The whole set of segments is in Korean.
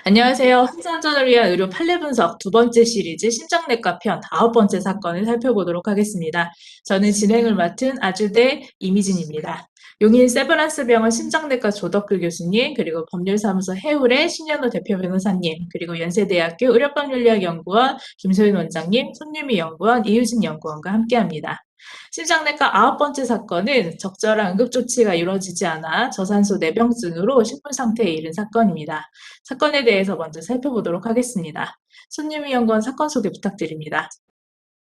안녕하세요. 환자를 위한 의료 판례 분석 두 번째 시리즈 심장내과 편 9번째 사건을 살펴보도록 하겠습니다. 저는 진행을 맡은 아주대 이미진입니다. 용인 세브란스 병원 심장내과 조덕글 교수님, 그리고 법률사무소 해울의 신현우 대표 변호사님, 그리고 연세대학교 의료법윤리학연구원 김소윤 원장님, 손유미 연구원, 이유진 연구원과 함께합니다. 심장내과 9번째 사건은 적절한 응급조치가 이루어지지 않아 저산소 내병증으로 식물 상태에 이른 사건입니다. 사건에 대해서 먼저 살펴보도록 하겠습니다. 손유미 연구원 사건 소개 부탁드립니다.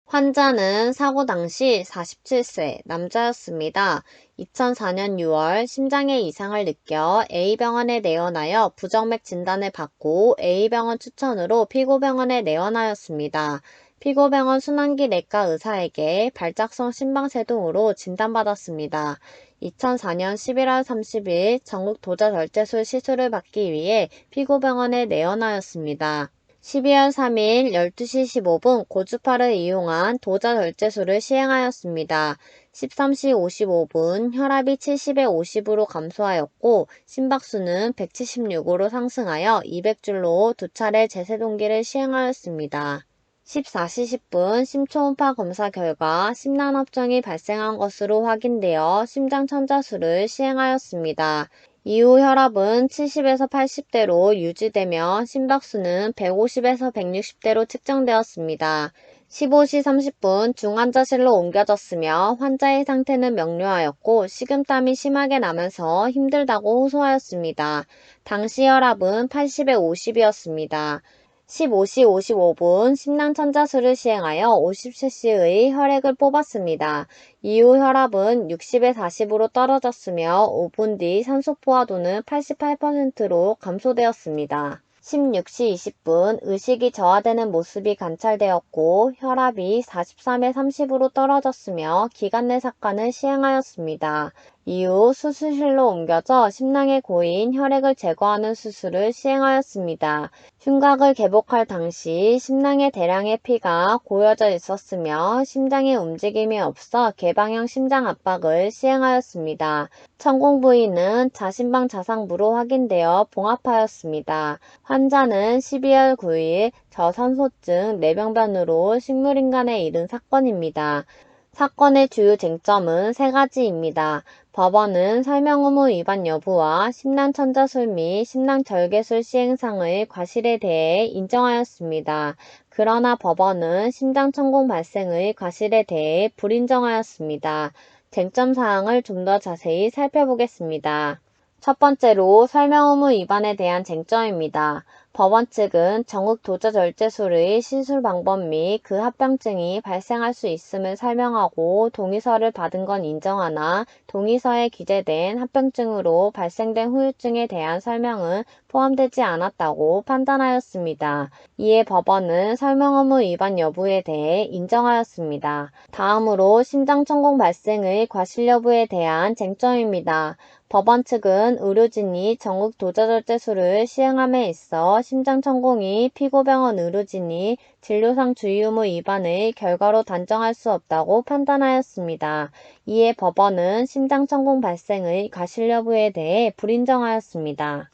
환자는 사고 당시 47세 남자였습니다. 2004년 6월 심장에 이상을 느껴 A병원에 내원하여 부정맥 진단을 받고 A병원 추천으로 피고병원에 내원하였습니다. 피고병원 순환기 내과 의사에게 발작성 심방세동으로 진단받았습니다. 2004년 11월 30일 전국 도저절제술 시술을 받기 위해 피고병원에 내원하였습니다. 12월 3일 12시 15분 고주파를 이용한 도저절제술을 시행하였습니다. 13시 55분 혈압이 70에 50으로 감소하였고 심박수는 176으로 상승하여 200줄로 두 차례 제세동기를 시행하였습니다. 14시 10분 심초음파 검사 결과 심란업종이 발생한 것으로 확인되어 심장천자술을 시행하였습니다. 이후 혈압은 70에서 80대로 유지되며 심박수는 150에서 160대로 측정되었습니다. 15시 30분 중환자실로 옮겨졌으며 환자의 상태는 명료하였고 식은땀이 심하게 나면서 힘들다고 호소하였습니다. 당시 혈압은 80에 50이었습니다. 15시 55분 심낭천자술을 시행하여 50cc의 혈액을 뽑았습니다. 이후 혈압은 60에 40으로 떨어졌으며 5분 뒤 산소 포화도는 88%로 감소되었습니다. 16시 20분 의식이 저하되는 모습이 관찰되었고 혈압이 43에 30으로 떨어졌으며 기관 내 삭관을 시행하였습니다. 이후 수술실로 옮겨져 심낭에 고인 혈액을 제거하는 수술을 시행하였습니다. 흉곽을 개복할 당시 심낭에 대량의 피가 고여져 있었으며 심장의 움직임이 없어 개방형 심장 압박을 시행하였습니다. 천공 부위는 자심방 자상부로 확인되어 봉합하였습니다. 환자는 12월 9일 저산소증 뇌병변으로 식물인간에 이른 사건입니다. 사건의 주요 쟁점은 세 가지입니다. 법원은 설명 의무 위반 여부와 심낭천자술 및 심낭절개술 시행상의 과실에 대해 인정하였습니다. 그러나 법원은 심장천공 발생의 과실에 대해 불인정하였습니다. 쟁점 사항을 좀 더 자세히 살펴보겠습니다. 첫 번째로 설명 의무 위반에 대한 쟁점입니다. 법원 측은 전국 도저절제술의 시술 방법 및 그 합병증이 발생할 수 있음을 설명하고 동의서를 받은 건 인정하나 동의서에 기재된 합병증으로 발생된 후유증에 대한 설명은 포함되지 않았다고 판단하였습니다. 이에 법원은 설명 의무 위반 여부에 대해 인정하였습니다. 다음으로 심장천공 발생의 과실 여부에 대한 쟁점입니다. 법원 측은 의료진이 전국 도저절제술을 시행함에 있어 심장천공이 피고병원 의료진이 진료상 주의 의무 위반의 결과로 단정할 수 없다고 판단하였습니다. 이에 법원은 심장천공 발생의 과실 여부에 대해 불인정하였습니다.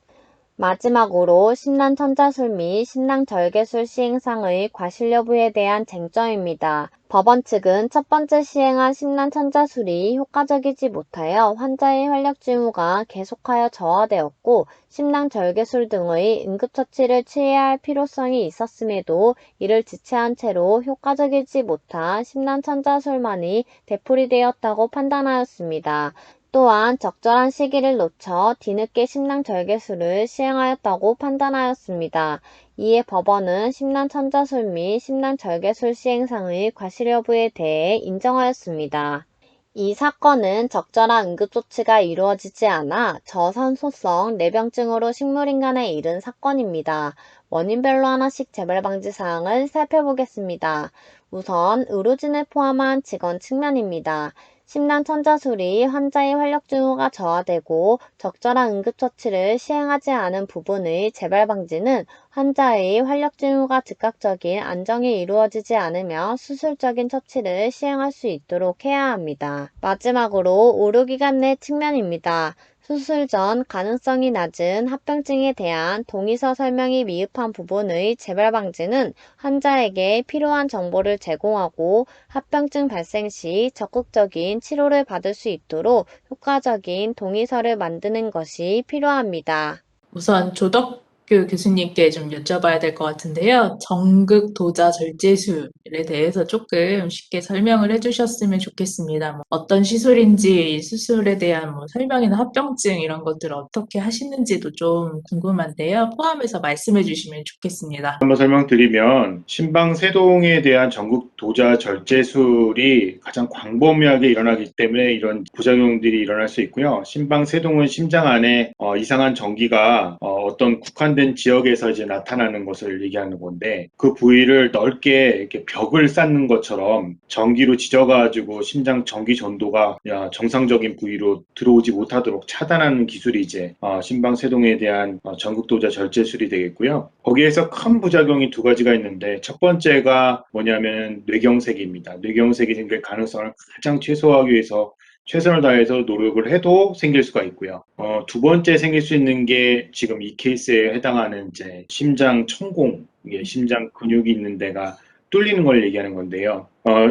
마지막으로 심낭천자술 및 심낭절개술 시행상의 과실 여부에 대한 쟁점입니다. 법원 측은 첫 번째 시행한 심낭천자술이 효과적이지 못하여 환자의 활력 징후가 계속하여 저하되었고 심낭절개술 등의 응급처치를 취해야 할 필요성이 있었음에도 이를 지체한 채로 효과적이지 못한 심낭천자술만이 되풀이되었다고 판단하였습니다. 또한 적절한 시기를 놓쳐 뒤늦게 심낭절개술을 시행하였다고 판단하였습니다. 이에 법원은 심낭천자술 및 심낭절개술 시행상의 과실 여부에 대해 인정하였습니다. 이 사건은 적절한 응급조치가 이루어지지 않아 저산소성 뇌병증으로 식물인간에 이른 사건입니다. 원인별로 하나씩 재발방지 사항을 살펴보겠습니다. 우선 의료진을 포함한 직원 측면입니다. 심낭천자술이 환자의 활력 징후가 저하되고 적절한 응급처치를 시행하지 않은 부분의 재발방지는 환자의 활력 징후가 즉각적인 안정이 이루어지지 않으며 수술적인 처치를 시행할 수 있도록 해야 합니다. 마지막으로 의료기관 내 측면입니다. 수술 전 가능성이 낮은 합병증에 대한 동의서 설명이 미흡한 부분의 재발 방지는 환자에게 필요한 정보를 제공하고 합병증 발생 시 적극적인 치료를 받을 수 있도록 효과적인 동의서를 만드는 것이 필요합니다. 우선 조덕규 교수님께 좀 여쭤봐야 될 것 같은데요. 정극 도자 절제술에 대해서 조금 쉽게 설명을 해주셨으면 좋겠습니다. 뭐 어떤 시술인지, 수술에 대한 뭐 설명이나 합병증 이런 것들을 어떻게 하시는지도 좀 궁금한데요. 포함해서 말씀해 주시면 좋겠습니다. 한번 설명드리면 심방세동에 대한 전국 도자 절제술이 가장 광범위하게 일어나기 때문에 이런 부작용들이 일어날 수 있고요. 심방세동은 심장 안에 이상한 전기가 어떤 국한된 지역에서 이제 나타나는 것을 얘기하는 건데, 그 부위를 넓게 이렇게 벽을 쌓는 것처럼 전기로 지져가지고 심장 전기 전도가 정상적인 부위로 들어오지 못하도록 차단하는 기술이 이제 심방세동에 대한 전국 도자 절제술이 되겠고요. 거기에서 큰 부작용이 두 가지가 있는데, 첫 번째가 뭐냐면 뇌경색입니다. 뇌경색이 생길 가능성을 가장 최소화하기 위해서 최선을 다해서 노력을 해도 생길 수가 있고요. 두 번째 생길 수 있는 게 지금 이 케이스에 해당하는 이제 심장 천공, 이게 심장 근육이 있는 데가 뚫리는 걸 얘기하는 건데요.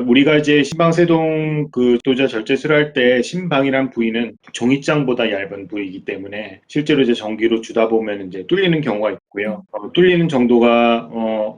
우리가 이제 심방세동 그 도자 절제술을 할 때 심방이란 부위는 종이장보다 얇은 부위이기 때문에 실제로 이제 전기로 주다 보면 이제 뚫리는 경우가 있고요. 뚫리는 정도가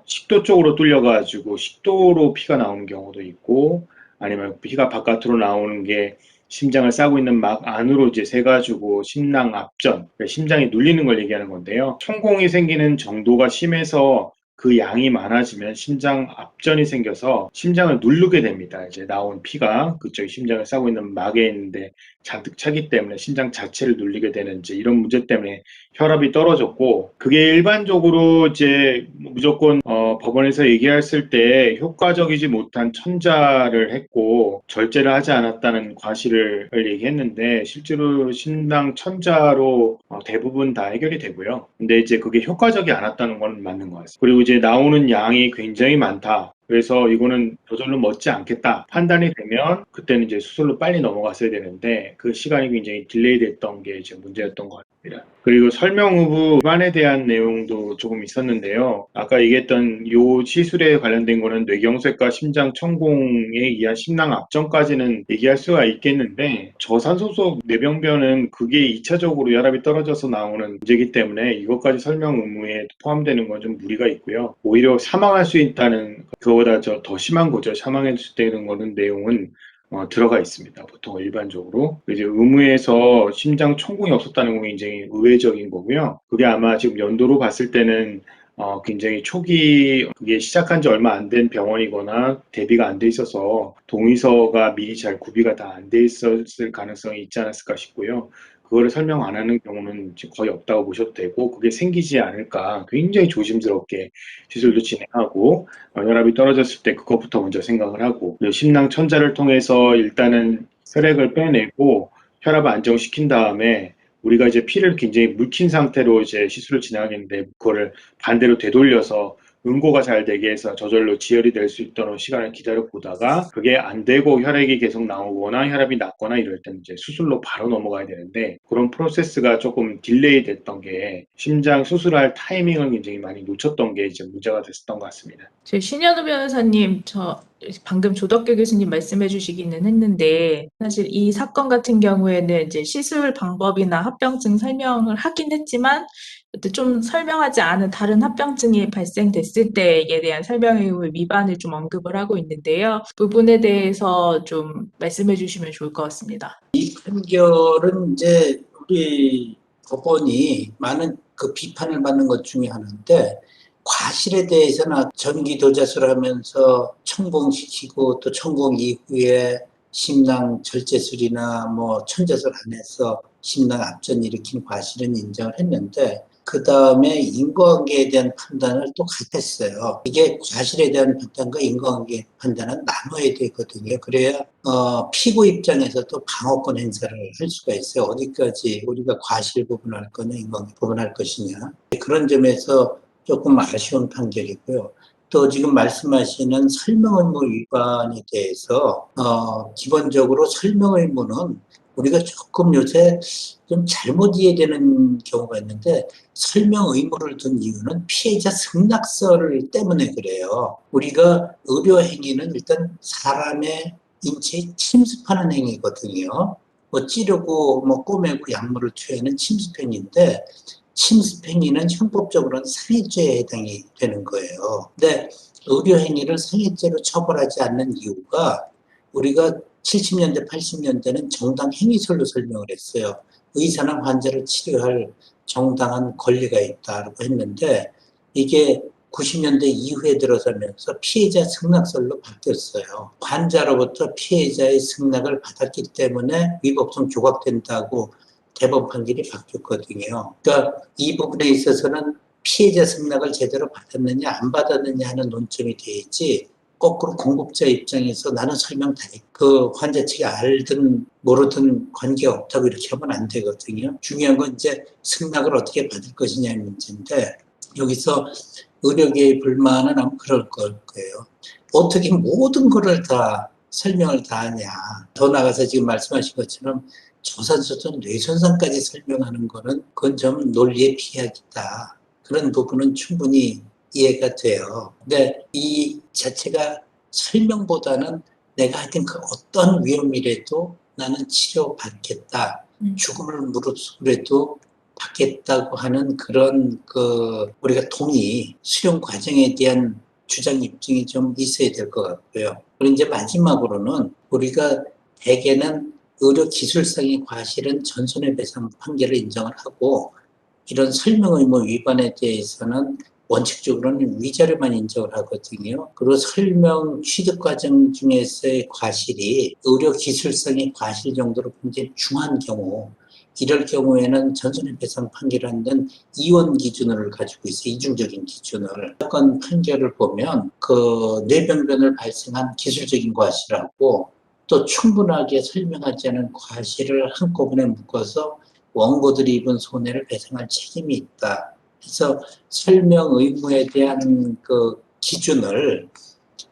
10도 쪽으로 뚫려가지고 10도로 피가 나오는 경우도 있고, 아니면 피가 바깥으로 나오는 게 심장을 싸고 있는 막 안으로 이제 새가지고 심낭 압전, 그러니까 심장이 눌리는 걸 얘기하는 건데요. 천공이 생기는 정도가 심해서 그 양이 많아지면 심장 압전이 생겨서 심장을 누르게 됩니다. 이제 나온 피가 그쪽 심장을 싸고 있는 막에 있는데 잔뜩 차기 때문에 심장 자체를 눌리게 되는 이제 이런 문제 때문에 혈압이 떨어졌고, 그게 일반적으로 이제 무조건 법원에서 얘기했을 때 효과적이지 못한 천자를 했고 절제를 하지 않았다는 과실을 얘기했는데, 실제로 심장 천자로 대부분 다 해결이 되고요. 근데 이제 그게 효과적이 않았다는 건 맞는 것 같습니다. 그리고 이제 나오는 양이 굉장히 많다. 그래서 이거는 저절로 멎지 않겠다 판단이 되면 그때는 이제 수술로 빨리 넘어갔어야 되는데, 그 시간이 굉장히 딜레이 됐던 게 이제 문제였던 것 같습니다. 그리고 설명 후부 위반에 대한 내용도 조금 있었는데요. 아까 얘기했던 요 시술에 관련된 거는 뇌경색과 심장 천공에 의한 심낭 압전까지는 얘기할 수가 있겠는데, 저산소속 뇌병변은 그게 2차적으로 혈압이 떨어져서 나오는 문제이기 때문에 이것까지 설명 의무에 포함되는 건 좀 무리가 있고요. 오히려 사망할 수 있다는, 그거보다 더 심한 거죠. 사망할 수 있다는 거는 내용은 들어가 있습니다. 보통 일반적으로. 이제 의무에서 심장 천공이 없었다는 건 굉장히 의외적인 거고요. 그게 아마 지금 연도로 봤을 때는 굉장히 초기, 그게 시작한 지 얼마 안 된 병원이거나 대비가 안 돼 있어서 동의서가 미리 잘 구비가 다 안 돼 있었을 가능성이 있지 않았을까 싶고요. 그거를 설명 안 하는 경우는 거의 없다고 보셔도 되고, 그게 생기지 않을까 굉장히 조심스럽게 시술도 진행하고, 혈압이 떨어졌을 때 그것부터 먼저 생각을 하고, 심낭 천자를 통해서 일단은 혈액을 빼내고 혈압을 안정시킨 다음에 우리가 이제 피를 굉장히 묽힌 상태로 이제 시술을 진행하겠는데, 그거를 반대로 되돌려서 응고가 잘 되게 해서 저절로 지혈이 될 수 있도록 시간을 기다려 보다가 그게 안 되고 혈액이 계속 나오거나 혈압이 낮거나 이럴 때는 이제 수술로 바로 넘어가야 되는데, 그런 프로세스가 조금 딜레이 됐던 게 심장 수술할 타이밍을 굉장히 많이 놓쳤던 게 이제 문제가 됐었던 것 같습니다. 저희 신현우 변호사님, 방금 조덕규 교수님 말씀해 주시기는 했는데, 사실 이 사건 같은 경우에는 이제 시술 방법이나 합병증 설명을 하긴 했지만, 그때 좀 설명하지 않은 다른 합병증이 발생됐을 때에 대한 설명의 위반을 좀 언급을 하고 있는데요. 부분에 대해서 좀 말씀해 주시면 좋을 것 같습니다. 이 판결은 이제 우리 법원이 많은 그 비판을 받는 것 중에 하나인데, 과실에 대해서는 전기 도자술을 하면서 천공시키고 또 천공 이후에 심낭 절제술이나 뭐 천자술 안에서 심낭 압전 일으킨 과실은 인정을 했는데, 그 다음에 인과관계에 대한 판단을 또 같았어요. 이게 과실에 대한 판단과 인과관계 판단은 나눠야 되거든요. 그래야 피고 입장에서도 방어권 행사를 할 수가 있어요. 어디까지 우리가 과실 부분할 거냐, 인과관계 부분할 것이냐. 그런 점에서 조금 아쉬운 판결이고요. 또 지금 말씀하시는 설명 의무 위반에 대해서 기본적으로 설명 의무는 우리가 조금 요새 좀 잘못 이해되는 경우가 있는데 설명 의무를 둔 이유는 피해자 승낙설 때문에 그래요. 우리가 의료 행위는 일단 사람의 인체에 침습하는 행위거든요. 뭐 찌르고 뭐 꼬매고 약물을 투여하는 침습행위인데 침습행위는 형법적으로는 상해죄에 해당이 되는 거예요. 근데 의료행위를 상해죄로 처벌하지 않는 이유가 우리가 70년대, 80년대는 정당 행위설로 설명을 했어요. 의사는 환자를 치료할 정당한 권리가 있다고 했는데 이게 90년대 이후에 들어서면서 피해자 승낙설로 바뀌었어요. 환자로부터 피해자의 승낙을 받았기 때문에 위법성 조각된다고 대법 판결이 바뀌었거든요. 그러니까 이 부분에 있어서는 피해자 승낙을 제대로 받았느냐 안 받았느냐 하는 논점이 돼야지 거꾸로 공급자 입장에서 나는 설명 다 해. 그 환자 측이 알든 모르든 관계없다고 이렇게 하면 안 되거든요. 중요한 건 이제 승낙을 어떻게 받을 것이냐의 문제인데 여기서 의료계의 불만은 아마 그럴 거예요. 어떻게 모든 거를 다 설명을 다 하냐. 더 나가서 지금 말씀하신 것처럼 저산소든 뇌손상까지 설명하는 거는 그건 좀 논리의 피약이다. 그런 부분은 충분히 이해가 돼요. 근데 이 자체가 설명보다는 내가 하여튼 그 어떤 위험이라도 나는 치료받겠다. 죽음을 무릅쓰고라도 받겠다고 하는 그런 우리가 동의, 수용 과정에 대한 주장 입증이 좀 있어야 될 것 같고요. 그리고 이제 마지막으로는 우리가 대개는 의료 기술상의 과실은 전손해배상 판결을 인정을 하고 이런 설명 의무 위반에 대해서는 원칙적으로는 위자료만 인정을 하거든요. 그리고 설명 취득 과정 중에서의 과실이 의료 기술상의 과실 정도로 굉장히 중한 경우, 이럴 경우에는 전손해배상 판결하는 이원 기준을 가지고 있어요. 이중적인 기준을. 사건 판결을 보면 그 뇌병변을 발생한 기술적인 과실하고 또 충분하게 설명하지 않은 과실을 한꺼번에 묶어서 원고들이 입은 손해를 배상할 책임이 있다. 그래서 설명 의무에 대한 그 기준을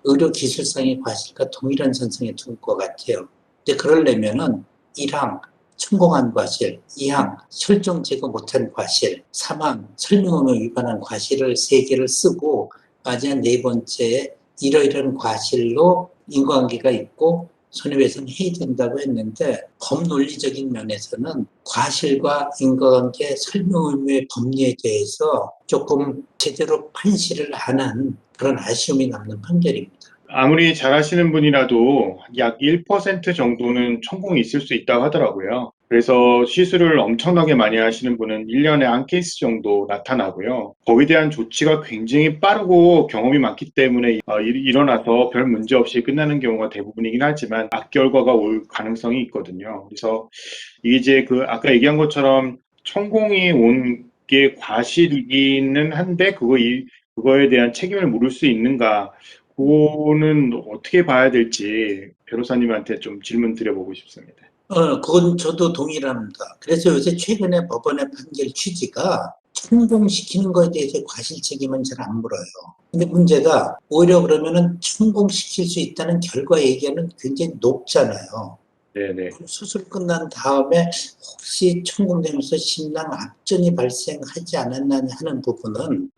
의료 기술상의 과실과 동일한 선상에 둘 것 같아요. 근데 그러려면은 1항 성공한 과실, 2항 설정 제거 못한 과실, 3항 설명 의무 위반한 과실을 3개를 쓰고 마지막 4번째에 이러이러한 과실로 인과관계가 있고 손해배상 해야 된다고 했는데 법논리적인 면에서는 과실과 인과관계 설명 의무의 법리에 대해서 조금 제대로 판시를 안 한 그런 아쉬움이 남는 판결입니다. 아무리 잘하시는 분이라도 약 1% 정도는 천공이 있을 수 있다고 하더라고요. 그래서 시술을 엄청나게 많이 하시는 분은 1년에 한 케이스 정도 나타나고요. 거기에 대한 조치가 굉장히 빠르고 경험이 많기 때문에 일어나서 별 문제 없이 끝나는 경우가 대부분이긴 하지만 악결과가 올 가능성이 있거든요. 그래서 이게 이제 아까 얘기한 것처럼 천공이 온 게 과실이기는 한데 그거에 대한 책임을 물을 수 있는가? 그거는 어떻게 봐야 될지 변호사님한테 좀 질문 드려보고 싶습니다. 그건 저도 동일합니다. 그래서 요새 최근에 법원의 판결 취지가 천공시키는 거에 대해서 과실 책임은 잘 안 물어요. 근데 문제가 오히려 그러면은 천공시킬 수 있다는 결과 얘기는 굉장히 높잖아요. 네네. 수술 끝난 다음에 혹시 천공되면서 심낭 압전이 발생하지 않았나 하는 부분은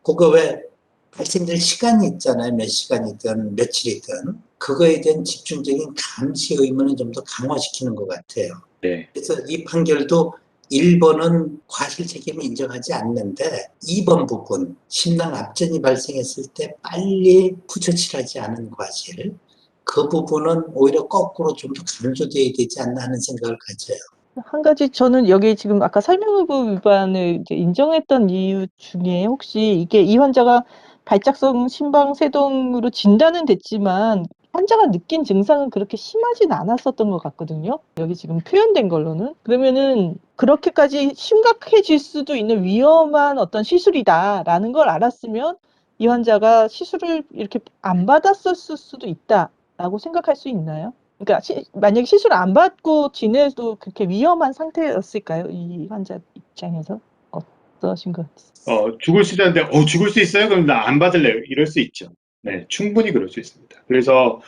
그거 왜 발생될 시간이 있잖아요. 몇 시간이든 며칠이든. 그거에 대한 집중적인 감시 의무는 좀 더 강화시키는 것 같아요. 네. 그래서 이 판결도 1번은 과실 책임을 인정하지 않는데 2번 부분, 심낭 압전이 발생했을 때 빨리 후처치하지 않은 과실, 그 부분은 오히려 거꾸로 좀 더 강조되어야 되지 않나 하는 생각을 가져요. 한 가지 저는 여기 지금 아까 설명 의무 위반을 이제 인정했던 이유 중에 혹시 이게 이 환자가 발작성 심방세동으로 진단은 됐지만 환자가 느낀 증상은 그렇게 심하진 않았었던 것 같거든요. 여기 지금 표현된 걸로는. 그러면은 그렇게까지 심각해질 수도 있는 위험한 어떤 시술이다라는 걸 알았으면 이 환자가 시술을 이렇게 안 받았을 수도 있다라고 생각할 수 있나요? 그러니까 만약에 시술 안 받고 지내도 그렇게 위험한 상태였을까요? 이 환자 입장에서 어떠신 것 같으세요? 죽을 수 있다는데 죽을 수 있어요? 그럼 나 안 받을래요. 이럴 수 있죠. 네, 충분히 그럴 수 있습니다. 그래서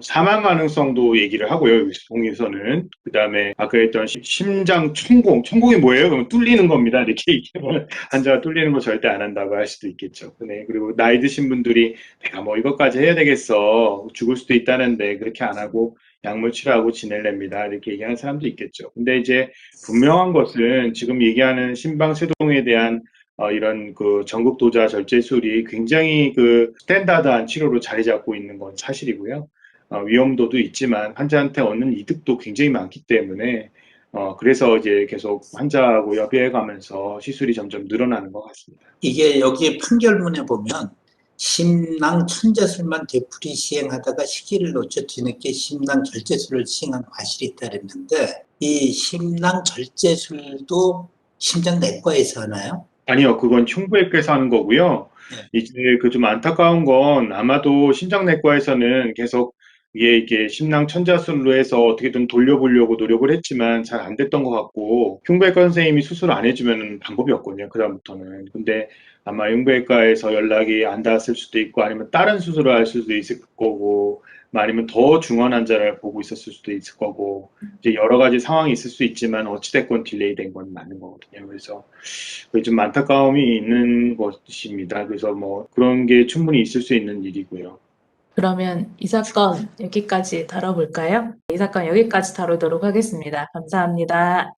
사망 가능성도 얘기를 하고요. 동에서는. 그다음에 아까 했던 심장 천공이 뭐예요? 그러면 뚫리는 겁니다. 이렇게 얘기하면 환자가 뚫리는 거 절대 안 한다고 할 수도 있겠죠. 네. 그리고 나이 드신 분들이 내가 뭐 이것까지 해야 되겠어. 죽을 수도 있다는데 그렇게 안 하고 약물 치료하고 지낼랍니다. 이렇게 얘기하는 사람도 있겠죠. 근데 이제 분명한 것은 지금 얘기하는 심방세동에 대한 이런 그 전극 도자 절제술이 굉장히 그 스탠다드한 치료로 자리 잡고 있는 건 사실이고요. 위험도도 있지만 환자한테 얻는 이득도 굉장히 많기 때문에 그래서 이제 계속 환자하고 협의해 가면서 시술이 점점 늘어나는 것 같습니다. 이게 여기 판결문에 보면 심낭 천자술만 되풀이 시행하다가 시기를 놓쳐 뒤늦게 심낭 절제술을 시행한 과실이 있다 그랬는데 이 심낭 절제술도 심장내과에서 하나요? 아니요, 그건 흉부외과에서 하는 거고요. 이제 그 좀 안타까운 건 아마도 심장내과에서는 계속 이게 심낭 천자술로 해서 어떻게든 돌려보려고 노력을 했지만 잘 안 됐던 것 같고 흉부외과 선생님이 수술 안 해주면 방법이 없거든요. 그다음부터는. 근데 아마 흉부외과에서 연락이 안 닿았을 수도 있고 아니면 다른 수술을 할 수도 있을 거고 아니면 더 중환 환자를 보고 있었을 수도 있을 거고 이제 여러 가지 상황이 있을 수 있지만 어찌됐건 딜레이 된 건 맞는 거거든요. 그래서 그게 좀 안타까움이 있는 것입니다. 그래서 뭐 그런 게 충분히 있을 수 있는 일이고요. 그러면 이 사건 여기까지 다뤄볼까요? 이 사건 여기까지 다루도록 하겠습니다. 감사합니다.